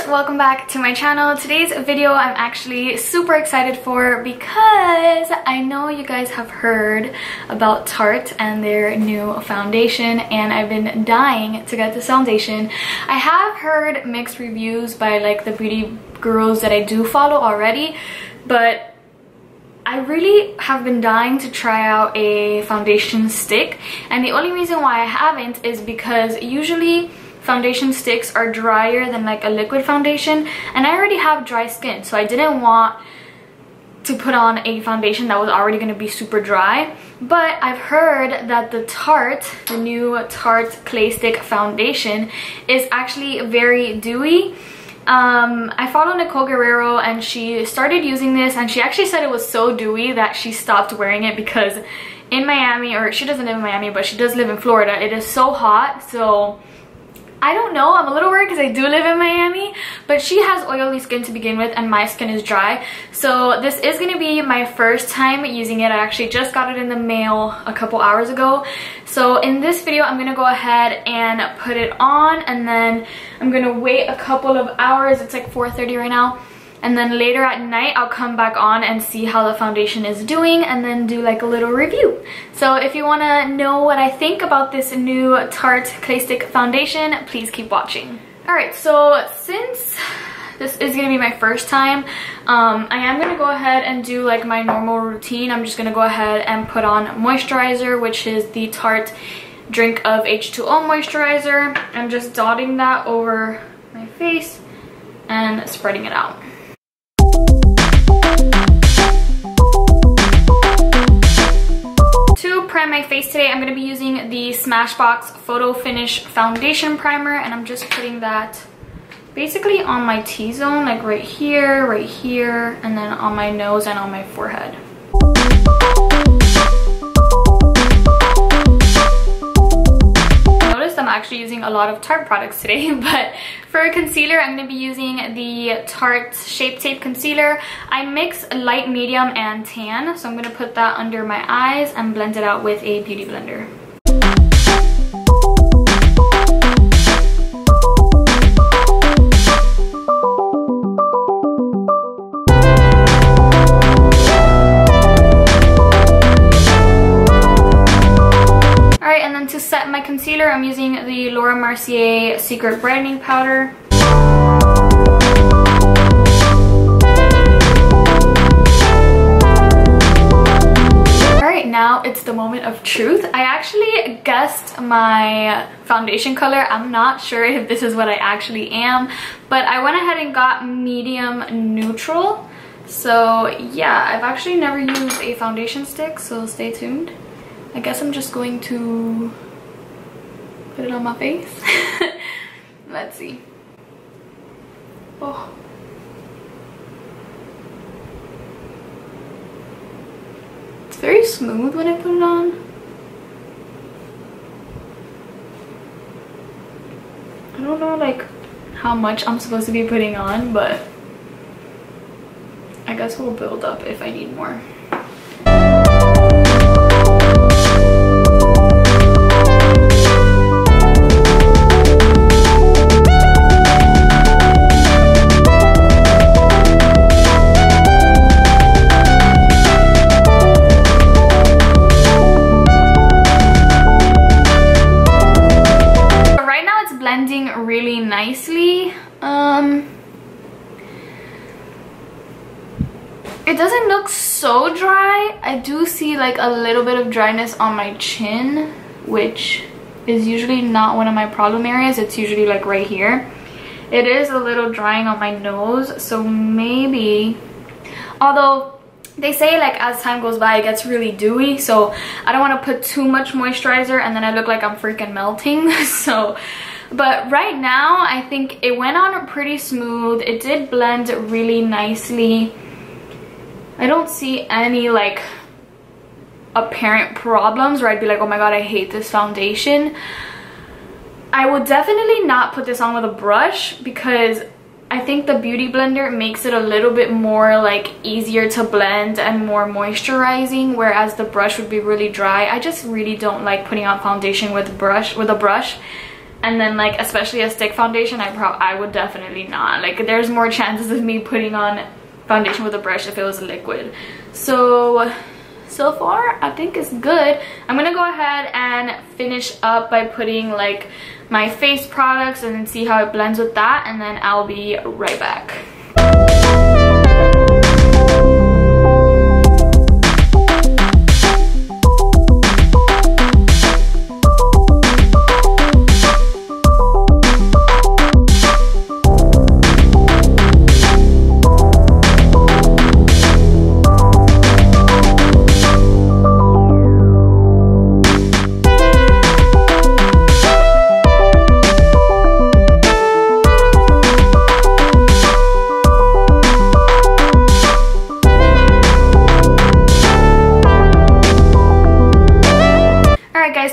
welcome back to my channel. Today's video I'm actually super excited for because I know you guys have heard about Tarte and their new foundation, and I've been dying to get this foundation. I have heard mixed reviews by like the beauty gurus that I do follow already, but I really have been dying to try out a foundation stick, and the only reason why I haven't is because usually foundation sticks are drier than like a liquid foundation, and I already have dry skin, so I didn't want to put on a foundation that was already going to be super dry. But I've heard that the new Tarte Clay Stick foundation is actually very dewy. I follow Nicole Guerrero and she started using this, and she actually said it was so dewy that she stopped wearing it because in Miami, or she doesn't live in Miami but she does live in Florida, it is so hot. So I don't know, I'm a little worried because I do live in Miami, but she has oily skin to begin with and my skin is dry. So this is going to be my first time using it. I actually just got it in the mail a couple hours ago. So in this video I'm going to go ahead and put it on, and then I'm going to wait a couple of hours. It's like 4:30 right now. And then later at night I'll come back on and see how the foundation is doing and then do like a little review. So if you want to know what I think about this new Tarte Clay Stick foundation, please keep watching. Alright, so since this is going to be my first time, I am going to go ahead and do like my normal routine. I'm just going to go ahead and put on moisturizer, which is the Tarte Drink of H2O moisturizer. I'm just dotting that over my face and spreading it out. To prime my face today, I'm going to be using the Smashbox Photo Finish Foundation Primer, and I'm just putting that basically on my T-zone, like right here, and then on my nose and on my forehead. I'm actually using a lot of Tarte products today, but for a concealer I'm going to be using the Tarte Shape Tape Concealer. I mix light, medium, and tan, so I'm going to put that under my eyes and blend it out with a beauty blender. To set my concealer, I'm using the Laura Mercier Secret Brightening Powder. Alright, now it's the moment of truth. I actually guessed my foundation color. I'm not sure if this is what I actually am, but I went ahead and got medium neutral. So yeah, I've actually never used a foundation stick, so stay tuned. I guess I'm just going to put it on my face. Let's see. Oh. It's very smooth when I put it on. I don't know like how much I'm supposed to be putting on, but I guess we'll build up if I need more. Really nicely. It doesn't look so dry. I do see like a little bit of dryness on my chin, which is usually not one of my problem areas. It's usually like right here. It is a little drying on my nose, so maybe, although they say like as time goes by it gets really dewy, so I don't want to put too much moisturizer and then I look like I'm freaking melting. So but right now I think it went on pretty smooth. It did blend really nicely. I don't see any like apparent problems where I'd be like, oh my god, I hate this foundation. I would definitely not put this on with a brush because I think the beauty blender makes it a little bit more like easier to blend and more moisturizing, whereas the brush would be really dry. I just really don't like putting on foundation with a brush. and then like especially a stick foundation, I would definitely not. Like there's more chances of me putting on foundation with a brush if it was liquid. So far I think it's good. I'm gonna go ahead and finish up by putting like my face products and then see how it blends with that, and then I'll be right back.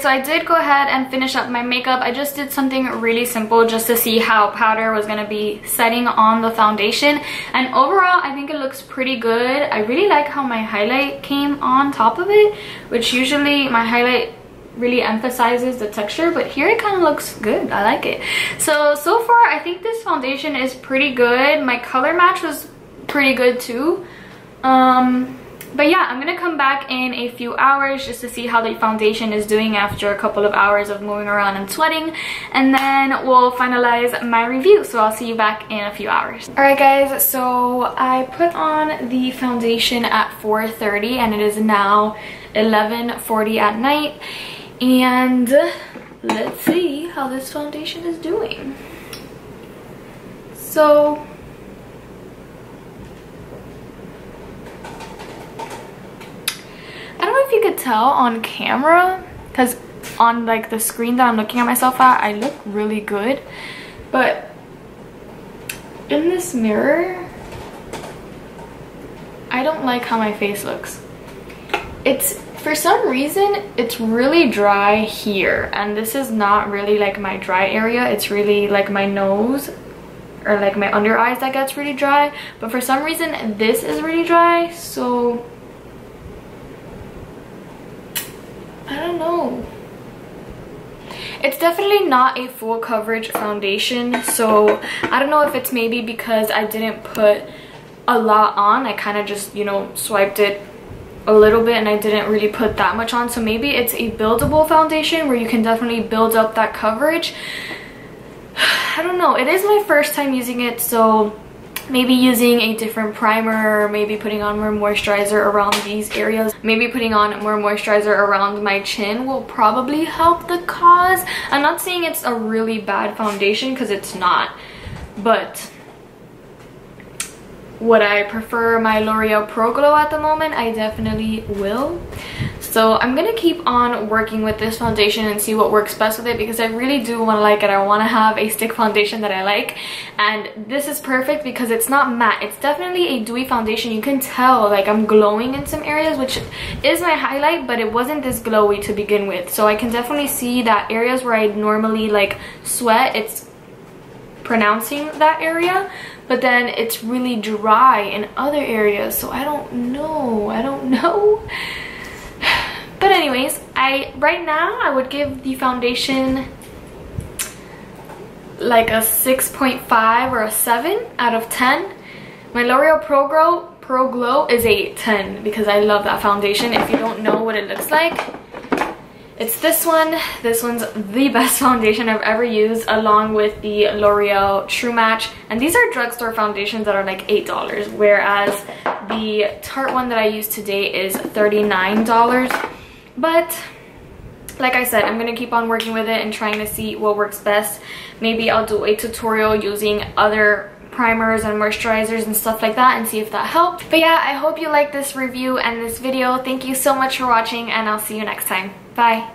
So I did go ahead and finish up my makeup. I just did something really simple just to see how powder was going to be setting on the foundation, and overall I think it looks pretty good. I really like how my highlight came on top of it, which usually my highlight really emphasizes the texture, but here it kind of looks good. I like it. So far I think this foundation is pretty good. My color match was pretty good too. But yeah, I'm gonna come back in a few hours just to see how the foundation is doing after a couple of hours of moving around and sweating, and then we'll finalize my review. So I'll see you back in a few hours. Alright guys, so I put on the foundation at 4:30 and it is now 11:40 at night, and let's see how this foundation is doing. So I don't know if you could tell on camera, because on like the screen that I'm looking at myself at, I look really good, but in this mirror I don't like how my face looks. It's, for some reason, it's really dry here, and this is not really like my dry area. It's really like my nose or like my under eyes that gets really dry, but for some reason this is really dry, so I don't know. It's definitely not a full coverage foundation, so I don't know if it's maybe because I didn't put a lot on. I kind of just, you know, swiped it a little bit and I didn't really put that much on. So maybe it's a buildable foundation where you can definitely build up that coverage. I don't know. It is my first time using it, so maybe using a different primer, or maybe putting on more moisturizer around these areas. Maybe putting on more moisturizer around my chin will probably help the cause. I'm not saying it's a really bad foundation, because it's not, but would I prefer my L'Oreal Pro Glow at the moment? I definitely will. So I'm gonna keep on working with this foundation and see what works best with it, because I really do want to like it. I want to have a stick foundation that I like, and this is perfect because it's not matte. It's definitely a dewy foundation. You can tell like I'm glowing in some areas, which is my highlight, but it wasn't this glowy to begin with. So I can definitely see that areas where I normally like sweat, it's pronouncing that area, but then it's really dry in other areas. So I don't know. But anyways, right now I would give the foundation like a 6.5 or a 7 out of 10. My L'Oreal Pro Glow is a 10 because I love that foundation. If you don't know what it looks like, it's this one. This one's the best foundation I've ever used, along with the L'Oreal True Match. And these are drugstore foundations that are like $8, whereas the Tarte one that I use today is $39. But like I said, I'm gonna keep on working with it and trying to see what works best. Maybe I'll do a tutorial using other primers and moisturizers and stuff like that and see if that helped. But yeah, I hope you liked this review and this video. Thank you so much for watching, and I'll see you next time. Bye.